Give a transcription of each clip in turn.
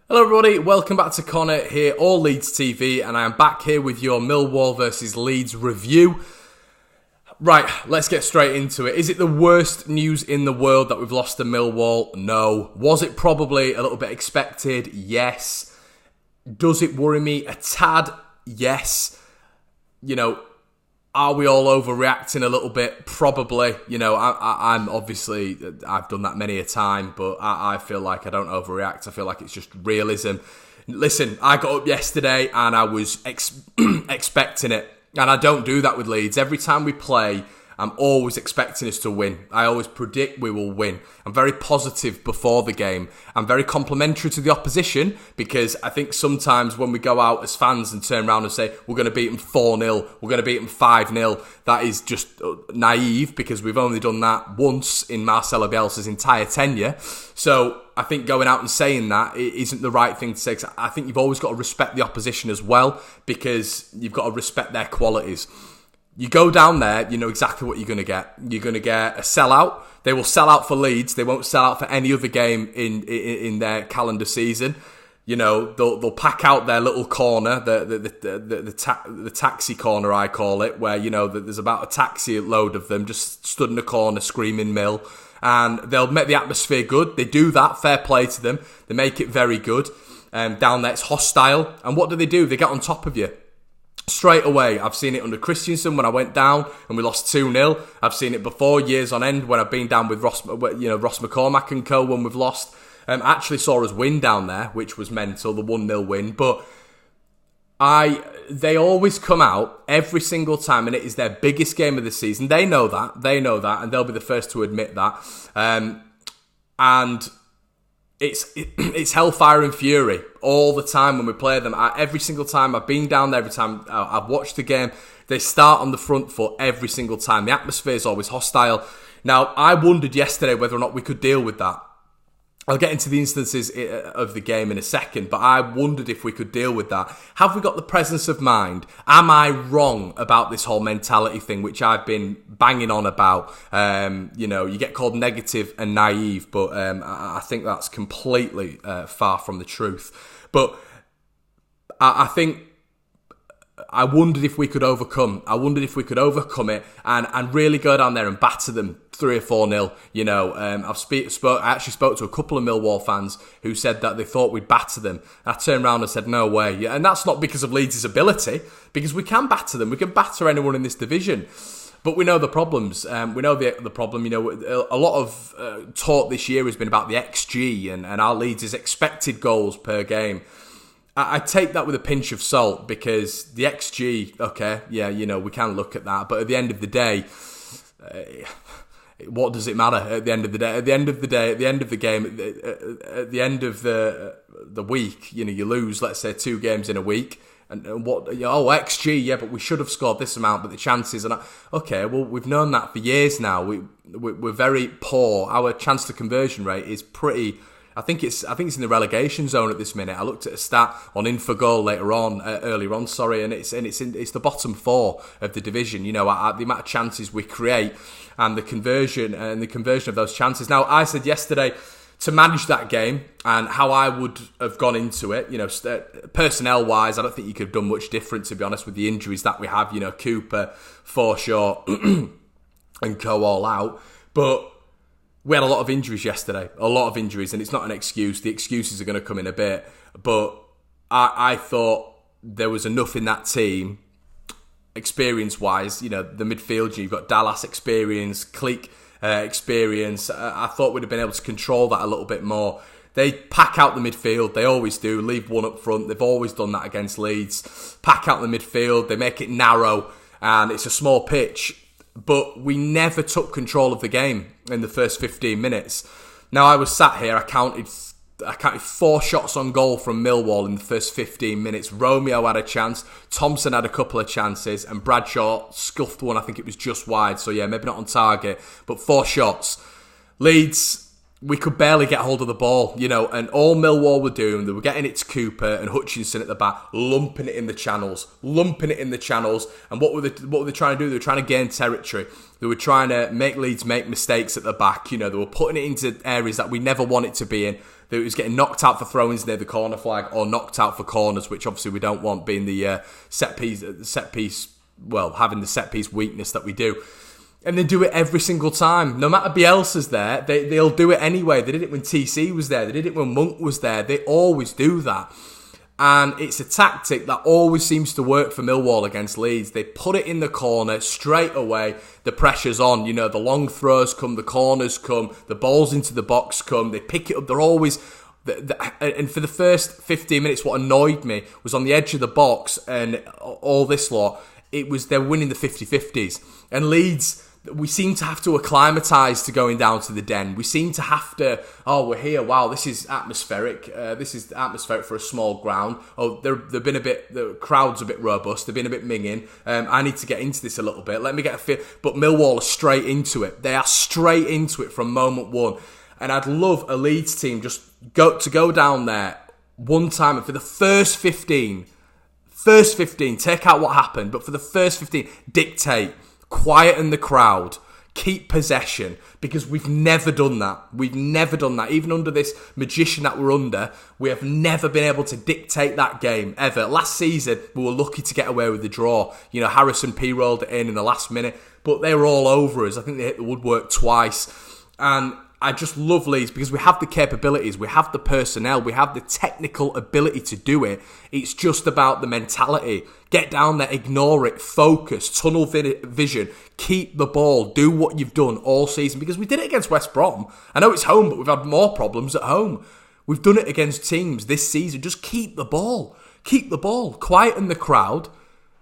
Hello everybody, welcome back to Conor here, all Leeds TV, and I am back here with your Millwall versus Leeds review. Right, let's get straight into it. Is it the worst news in the world that we've lost to Millwall? No. Was it probably a little bit expected? Yes. Does it worry me a tad? Yes. Are we all overreacting a little bit? Probably. I'm obviously, I've done that many a time, but I feel like I don't overreact. I feel like it's just realism. Listen, I got up yesterday and I was expecting it. And I don't do that with Leeds. Every time we play, I'm always expecting us to win. I always predict we will win. I'm very positive before the game. I'm very complimentary to the opposition because I think sometimes when we go out as fans and turn around and say, we're going to beat them 4-0, we're going to beat them 5-0, that is just naive because we've only done that once in Marcelo Bielsa's entire tenure. So I think going out and saying that isn't the right thing to say. I think you've always got to respect the opposition as well because you've got to respect their qualities. You go down there, you know exactly what you're going to get. You're going to get a sellout. They will sell out for Leeds. They won't sell out for any other game in their calendar season. They'll pack out their little corner, the taxi corner I call it, where there's about a taxi load of them just stood in a corner screaming Mill, and they'll make the atmosphere good. They do that. Fair play to them. They make it very good. Down there, it's hostile. And what do? They get on top of you. Straight away. I've seen it under Christensen when I went down and we lost 2-0. I've seen it before, years on end, when I've been down with Ross McCormack and co when we've lost. Actually saw us win down there, which was mental, the 1-0 win. But they always come out every single time and it is their biggest game of the season. They know that, and they'll be the first to admit that. And it's hellfire and fury all the time when we play them. Every single time I've been down there, every time I've watched the game, they start on the front foot every single time. The atmosphere is always hostile. Now, I wondered yesterday whether or not we could deal with that. I'll get into the instances of the game in a second, but I wondered if we could deal with that. Have we got the presence of mind? Am I wrong about this whole mentality thing, which I've been banging on about? You get called negative and naive, but I think that's completely far from the truth. But I think I wondered if we could overcome. I wondered if we could overcome it and really go down there and batter them 3 or 4-0. I actually spoke to a couple of Millwall fans who said that they thought we'd batter them. I turned around and said, no way. Yeah, and that's not because of Leeds' ability, because we can batter them. We can batter anyone in this division. But we know the problems. We know the problem. A lot of talk this year has been about the XG and our Leeds' expected goals per game. I take that with a pinch of salt because the XG, okay, yeah, we can look at that. But at the end of the day, what does it matter at the end of the day? At the end of the day, at the end of the game, at the end of the week, you lose, let's say, 2 games in a week. And what, XG, yeah, but we should have scored this amount, but the chances are okay, well, we've known that for years now. We're very poor. Our chance to conversion rate is pretty... I think it's in the relegation zone at this minute. I looked at a stat on Infogol earlier on, and it's the bottom 4 of the division. The amount of chances we create and the conversion of those chances. Now, I said yesterday to manage that game and how I would have gone into it. Personnel wise, I don't think you could have done much different, to be honest, with the injuries that we have. Cooper, Forshaw, and co all out, but. We had a lot of injuries yesterday, and it's not an excuse. The excuses are going to come in a bit, but I thought there was enough in that team, experience-wise. The midfield, you've got Dallas experience, Cleek experience. I thought we'd have been able to control that a little bit more. They pack out the midfield, they always do, leave one up front. They've always done that against Leeds. Pack out the midfield, they make it narrow, and it's a small pitch. But we never took control of the game in the first 15 minutes. Now, I was sat here, I counted 4 shots on goal from Millwall in the first 15 minutes. Romeo had a chance, Thompson had a couple of chances, and Bradshaw scuffed one, I think it was just wide. So yeah, maybe not on target, but 4 shots. Leeds, we could barely get hold of the ball, and all Millwall were doing, they were getting it to Cooper and Hutchinson at the back, lumping it in the channels. And what were they trying to do? They were trying to gain territory. They were trying to make Leeds make mistakes at the back. They were putting it into areas that we never want it to be in. that he was getting knocked out for throw-ins near the corner flag or knocked out for corners, which obviously we don't want, being the set piece. Well, having the set piece weakness that we do. And they do it every single time. No matter Bielsa's there, they'll do it anyway. They did it when TC was there. They did it when Monk was there. They always do that. And it's a tactic that always seems to work for Millwall against Leeds. They put it in the corner straight away. The pressure's on. You know, the long throws come, the corners come, the balls into the box come. They pick it up. They're always... And for the first 15 minutes, what annoyed me was on the edge of the box and all this lot, it was they're winning the 50-50s. And Leeds... we seem to have to acclimatise to going down to the Den. We seem to have to, we're here, wow, this is atmospheric. This is atmospheric for a small ground. They've been the crowd's a bit robust. They've been a bit minging. I need to get into this a little bit. Let me get a feel. But Millwall are straight into it. They are straight into it from moment one. And I'd love a Leeds team just go down there one time and for the first 15, take out what happened, but for the first 15, dictate. Quieten the crowd, keep possession, because we've never done that. Even under this magician that we're under, we have never been able to dictate that game, ever. Last season, we were lucky to get away with the draw. You know, Harrison P rolled it in the last minute, but they were all over us. I think they hit the woodwork twice. And I just love Leeds because we have the capabilities, we have the personnel, we have the technical ability to do it. It's just about the mentality. Get down there, ignore it, focus, tunnel vision, keep the ball, do what you've done all season. Because we did it against West Brom. I know it's home, but we've had more problems at home. We've done it against teams this season. Just keep the ball, quieten the crowd.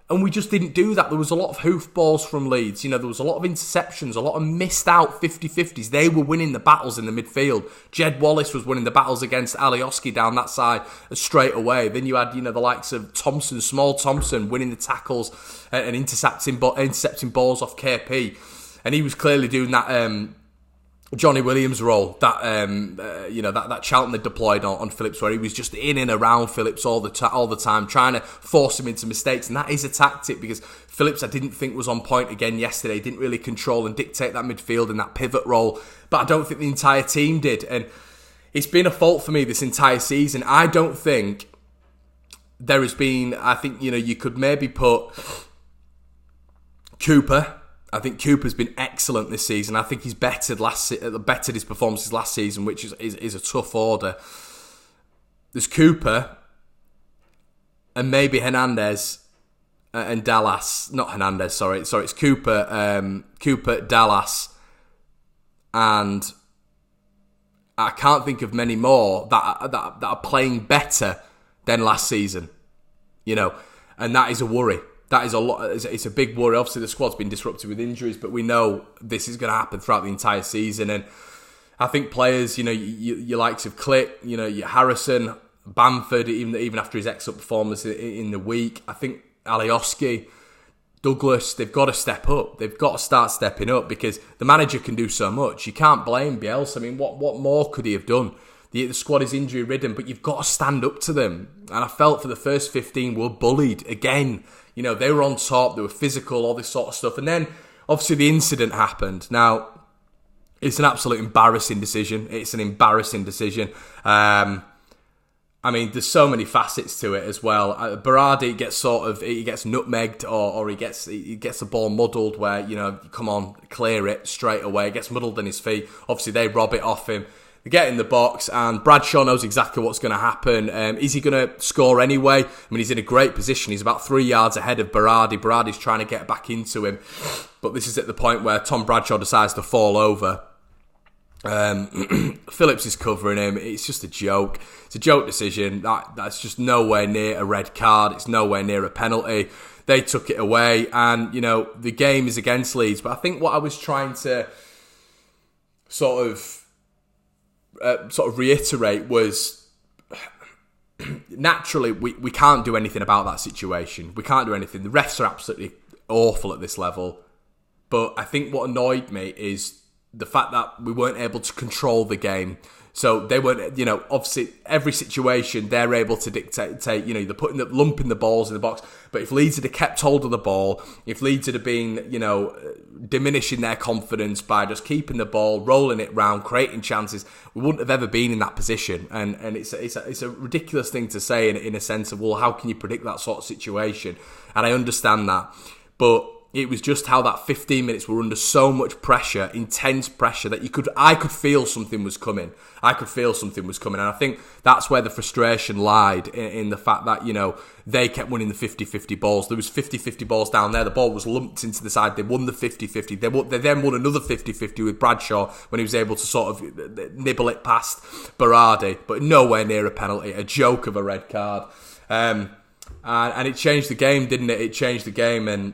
And we just didn't do that. There was a lot of hoof balls from Leeds. You know, there was a lot of interceptions, a lot of missed out 50-50s. They were winning the battles in the midfield. Jed Wallace was winning the battles against Alioski down that side straight away. Then you had, you know, the likes of Thompson, Small Thompson, winning the tackles and intercepting balls off KP. And he was clearly doing that Johnny Williams role, that that Charlton had deployed on Phillips, where he was just in and around Phillips all the time, trying to force him into mistakes. And that is a tactic, because Phillips, I didn't think, was on point again yesterday. He didn't really control and dictate that midfield and that pivot role, but I don't think the entire team did. And it's been a fault for me this entire season. I don't think there has been, I think, you know, you could maybe put Cooper. I think Cooper's been excellent this season. I think he's bettered his performances last season, which is a tough order. There's Cooper and maybe Hernandez and Dallas. Not Hernandez, sorry. It's Cooper, Dallas, and I can't think of many more that are playing better than last season. You know, and that is a worry. That is a lot. It's a big worry. Obviously, the squad's been disrupted with injuries, but we know this is going to happen throughout the entire season. And I think players, you know, your likes of Click, you know, your Harrison, Bamford, even after his excellent performance in the week, I think Alioski, Douglas, they've got to step up. They've got to start stepping up, because the manager can do so much. You can't blame Bielsa. I mean, what more could he have done? The squad is injury-ridden, but you've got to stand up to them. And I felt for the first 15 were bullied again. You know, they were on top, they were physical, all this sort of stuff. And then, obviously, the incident happened. Now, it's an absolute embarrassing decision. I mean, there's so many facets to it as well. Berardi gets nutmegged, or he gets the ball muddled where, you know, come on, clear it straight away. It gets muddled in his feet. Obviously, they rob it off him. They get in the box, and Bradshaw knows exactly what's going to happen. Is he going to score anyway? I mean, he's in a great position. He's about 3 yards ahead of Berardi. Berardi's trying to get back into him. But this is at the point where Tom Bradshaw decides to fall over. Phillips is covering him. It's just a joke. It's a joke decision. That's just nowhere near a red card. It's nowhere near a penalty. They took it away, and, you know, the game is against Leeds. But I think what I was trying to sort of reiterate was, naturally, we can't do anything about that situation. We can't do anything. The refs are absolutely awful at this level. But I think what annoyed me is the fact that we weren't able to control the game. So they weren't, obviously every situation they're able to dictate, they're lumping the balls in the box. But if Leeds had kept hold of the ball, if Leeds had been, diminishing their confidence by just keeping the ball, rolling it round, creating chances, we wouldn't have ever been in that position. And it's a ridiculous thing to say in a sense of, well, how can you predict that sort of situation? And I understand that. But it was just how that 15 minutes were under so much pressure, intense pressure, that I could feel something was coming. And I think that's where the frustration lied, in the fact that, they kept winning the 50-50 balls. There was 50-50 balls down there. The ball was lumped into the side. They won the 50-50. They then won another 50-50 with Bradshaw when he was able to sort of nibble it past Berardi, but nowhere near a penalty. A joke of a red card. And it changed the game, didn't it? It changed the game, and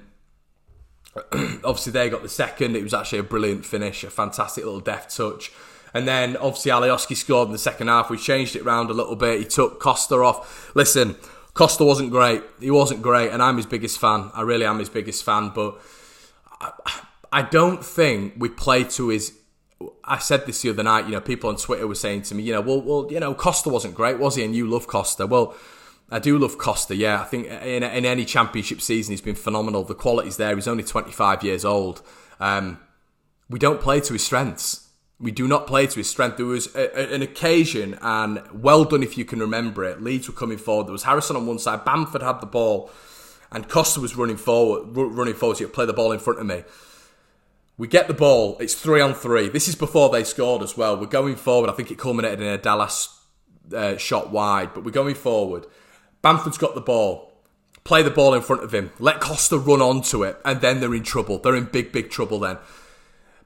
obviously they got the second. It was actually a brilliant finish, a fantastic little deft touch. And then obviously Alioski scored in the second half. We changed it round a little bit. He took Costa off. Listen, Costa wasn't great. He wasn't great, and I'm his biggest fan. I really am his biggest fan, but I don't think we played to his... I said this the other night, people on Twitter were saying to me, Costa wasn't great, was he? And you love Costa. Well, I do love Costa, yeah. I think in any championship season he's been phenomenal. The quality's there. He's only 25 years old. We don't play to his strengths. We do not play to his strength. There was an occasion, and well done if you can remember it. Leeds were coming forward. There was Harrison on one side. Bamford had the ball, and Costa was running forward. So he'd play the ball in front of me. We get the ball. It's 3-on-3. This is before they scored as well. We're going forward. I think it culminated in a Dallas shot wide, but we're going forward. Bamford's got the ball. Play the ball in front of him. Let Costa run onto it, and then they're in trouble. They're in big, big trouble then.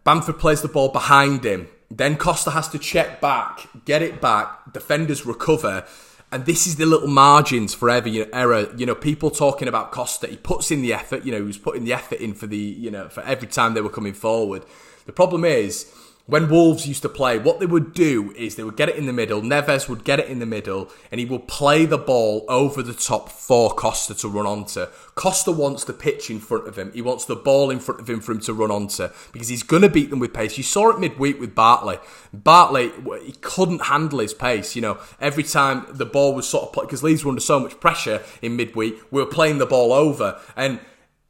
Bamford plays the ball behind him. Then Costa has to check back, get it back. Defenders recover. And this is the little margins for error. People talking about Costa. He puts in the effort. He was putting the effort in for for every time they were coming forward. The problem is, when Wolves used to play, what they would do is they would get it in the middle. Neves would get it in the middle, and he would play the ball over the top for Costa to run onto. Costa wants the pitch in front of him. He wants the ball in front of him for him to run onto, because he's going to beat them with pace. You saw it midweek with Bartley. Bartley, he couldn't handle his pace. Every time the ball was sort of... because Leeds were under so much pressure in midweek, we were playing the ball over, and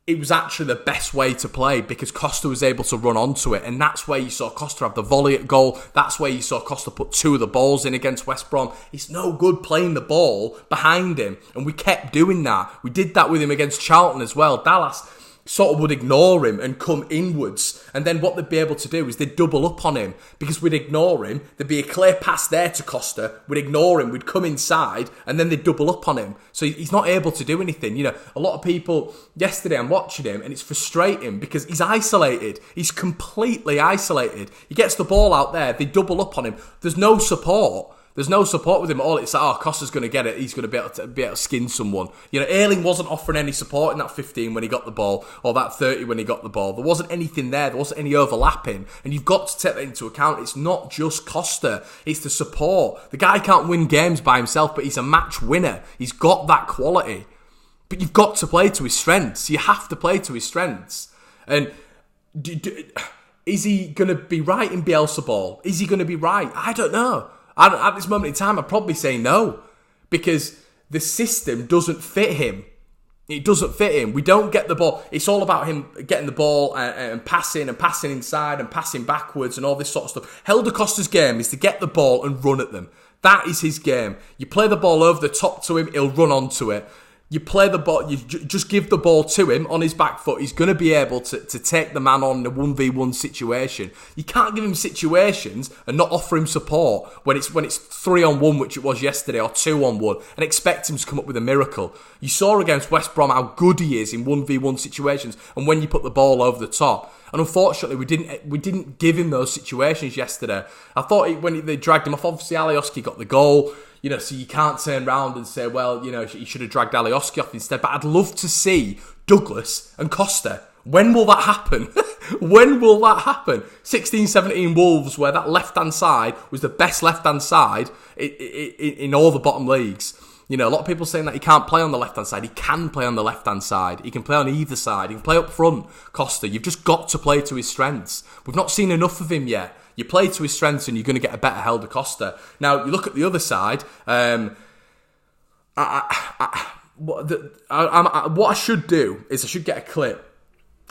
it was actually the best way to play, because Costa was able to run onto it, and that's where you saw Costa have the volley at goal. That's where you saw Costa put 2 of the balls in against West Brom. It's no good playing the ball behind him, and we kept doing that. We did that with him against Charlton as well. Dallas sort of would ignore him and come inwards, and then what they'd be able to do is they'd double up on him, because we'd ignore him. There'd be a clear pass there to Costa. We'd ignore him. We'd come inside, and then they'd double up on him. So he's not able to do anything. A lot of people... Yesterday I'm watching him, and it's frustrating because he's isolated. He's completely isolated. He gets the ball out there. They double up on him. There's no support. There's no support with him at all. It's like, Costa's going to get it. He's going to be able to skin someone. Ayling wasn't offering any support in that 15 when he got the ball, or that 30 when he got the ball. There wasn't anything there. There wasn't any overlapping. And you've got to take that into account. It's not just Costa. It's the support. The guy can't win games by himself, but he's a match winner. He's got that quality. But you've got to play to his strengths. You have to play to his strengths. And is he going to be right in Bielsa ball? Is he going to be right? I don't know. At this moment in time, I'd probably say no, because the system doesn't fit him. It doesn't fit him. We don't get the ball. It's all about him getting the ball and passing inside and passing backwards and all this sort of stuff. Helder Costa's game is to get the ball and run at them. That is his game. You play the ball over the top to him, he'll run onto it. You play the ball, you just give the ball to him on his back foot. He's going to be able to take the man on in a 1v1 situation. You can't give him situations and not offer him support when it's 3-on-1, which it was yesterday, or 2-on-1, and expect him to come up with a miracle. You saw against West Brom how good he is in 1v1 situations, and when you put the ball over the top. And unfortunately, we didn't give him those situations yesterday. I thought when they dragged him off, obviously Alioski got the goal. So you can't turn around and say, well, he should have dragged Alioski off instead. But I'd love to see Douglas and Costa. When will that happen? When will that happen? 16-17 Wolves, where that left-hand side was the best left-hand side in all the bottom leagues. A lot of people saying that he can't play on the left-hand side. He can play on the left-hand side. He can play on either side. He can play up front, Costa. You've just got to play to his strengths. We've not seen enough of him yet. You play to his strengths and you're going to get a better Helder Costa. Now, you look at the other side. What I should do is I should get a clip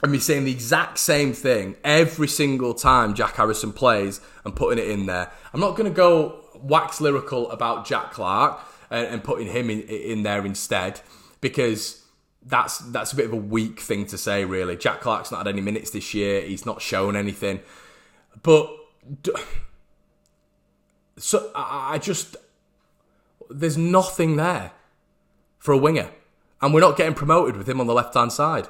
and me saying the exact same thing every single time Jack Harrison plays and putting it in there. I'm not going to go wax lyrical about Jack Clark and putting him in there instead, because that's a bit of a weak thing to say, really. Jack Clark's not had any minutes this year. He's not shown anything. But so I just... There's nothing there for a winger. And we're not getting promoted with him on the left-hand side.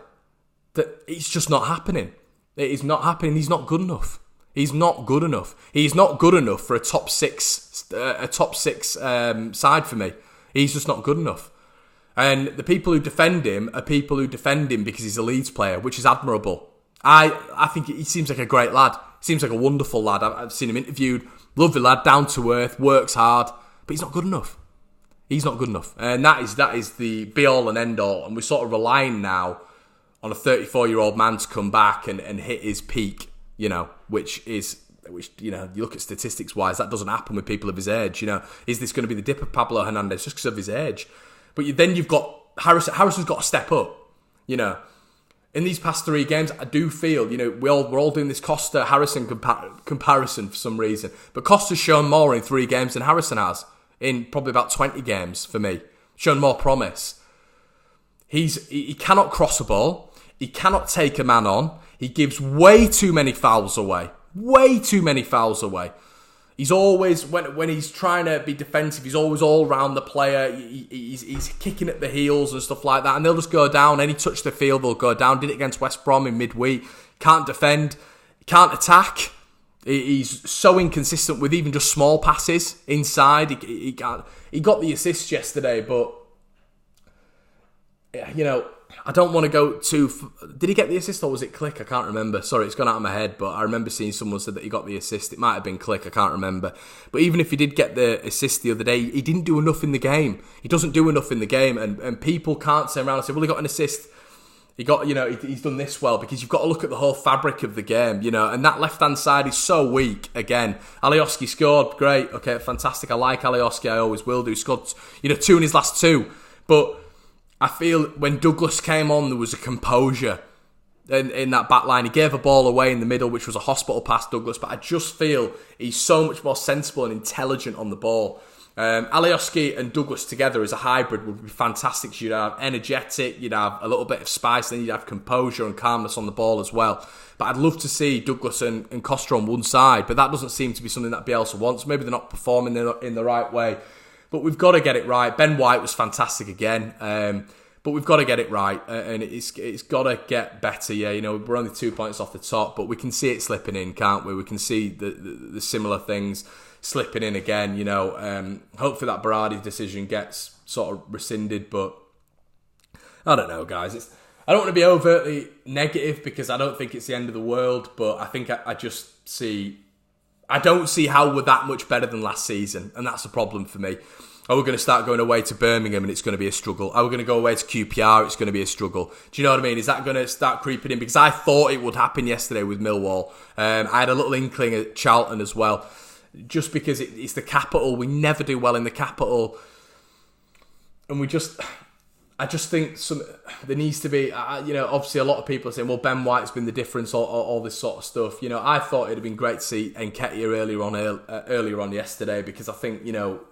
It's just not happening. It is not happening. He's not good enough. He's not good enough. He's not good enough for a top six side for me. He's just not good enough. And the people who defend him are people who defend him because he's a Leeds player, which is admirable. I think he seems like a great lad. He seems like a wonderful lad. I've seen him interviewed. Lovely lad, down to earth, works hard. But he's not good enough. He's not good enough. And that is the be-all and end-all. And we're sort of relying now on a 34-year-old man to come back and hit his peak, which you look at statistics-wise, that doesn't happen with people of his age. Is this going to be the dip of Pablo Hernandez just because of his age? But then you've got Harrison. Harrison's got to step up, In these past 3 games, I do feel, we're all doing this Costa-Harrison comparison for some reason. But Costa's shown more in 3 games than Harrison has in probably about 20 games for me. Shown more promise. He cannot cross a ball. He cannot take a man on. He gives way too many fouls away. Way too many fouls away. He's always, when he's trying to be defensive, he's always all round the player. He's kicking at the heels and stuff like that. And they'll just go down. Any touch the field, they'll go down. Did it against West Brom in midweek. Can't defend. Can't attack. He's so inconsistent with even just small passes inside. He got the assist yesterday, but... I don't want to go too... Did he get the assist or was it Click? I can't remember. Sorry, it's gone out of my head, but I remember seeing someone said that he got the assist. It might have been Click, I can't remember. But even if he did get the assist the other day, he didn't do enough in the game. He doesn't do enough in the game, and people can't turn around and say, well, he got an assist. He got, he's done this well, because you've got to look at the whole fabric of the game, and that left-hand side is so weak, again. Alioski scored, great, okay, fantastic. I like Alioski, I always will do. He scored, 2 in his last 2. But I feel when Douglas came on, there was a composure in that back line. He gave a ball away in the middle, which was a hospital pass, Douglas, but I just feel he's so much more sensible and intelligent on the ball. Alioski and Douglas together as a hybrid would be fantastic. You'd have energetic, you'd have a little bit of spice, then you'd have composure and calmness on the ball as well. But I'd love to see Douglas and Costa on one side, but that doesn't seem to be something that Bielsa wants. Maybe they're not performing in the right way. But we've got to get it right. Ben White was fantastic again. But we've got to get it right. And it's got to get better. Yeah, we're only 2 points off the top, but we can see it slipping in, can't we? We can see the similar things slipping in again. Hopefully that Berardi decision gets sort of rescinded. But I don't know, guys. I don't want to be overtly negative because I don't think it's the end of the world. But I think I just see... I don't see how we're that much better than last season, and that's a problem for me. Are we going to start going away to Birmingham and it's going to be a struggle? Are we going to go away to QPR? It's going to be a struggle. Do you know what I mean? Is that going to start creeping in? Because I thought it would happen yesterday with Millwall. I had a little inkling at Charlton as well. Just because it's the capital. We never do well in the capital. And I just think there needs to be, obviously a lot of people are saying, well, Ben White's been the difference, all this sort of stuff. I thought it'd have been great to see Nketiah earlier on yesterday, because I think,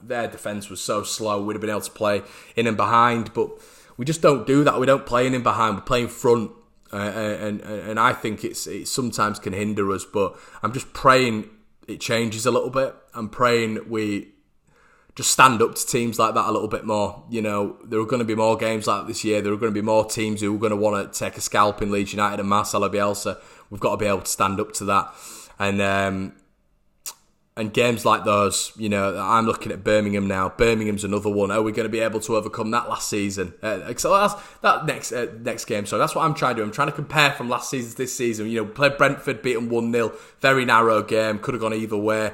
their defence was so slow. We'd have been able to play in and behind, but we just don't do that. We don't play in and behind. We play in front, and I think it sometimes can hinder us, but I'm just praying it changes a little bit. I'm praying we just stand up to teams like that a little bit more. There are going to be more games like this year. There are going to be more teams who are going to want to take a scalp in Leeds United and Marcelo Bielsa. We've got to be able to stand up to that. And games like those, I'm looking at Birmingham now. Birmingham's another one. Are we going to be able to overcome that last season? So that next game. So that's what I'm trying to do. I'm trying to compare from last season to this season. Played Brentford, beat them 1-0. Very narrow game. Could have gone either way.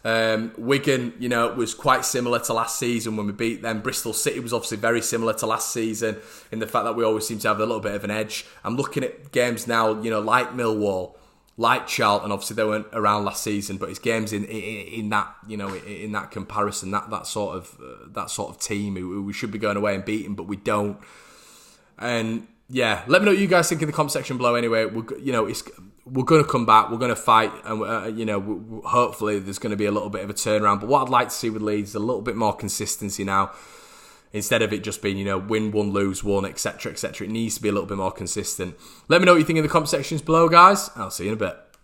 Wigan, was quite similar to last season when we beat them. Bristol City was obviously very similar to last season in the fact that we always seem to have a little bit of an edge. I'm looking at games now, like Millwall. like Charlton, obviously they weren't around last season, but it's games in that, in that comparison, that sort of team who we should be going away and beating, but we don't. And yeah, let me know what you guys think in the comment section below. Anyway, we're going to come back, we're going to fight, and hopefully there's going to be a little bit of a turnaround. But what I'd like to see with Leeds is a little bit more consistency now. Instead of it just being, win one, lose one, etc., etc. It needs to be a little bit more consistent. Let me know what you think in the comment sections below, guys. I'll see you in a bit.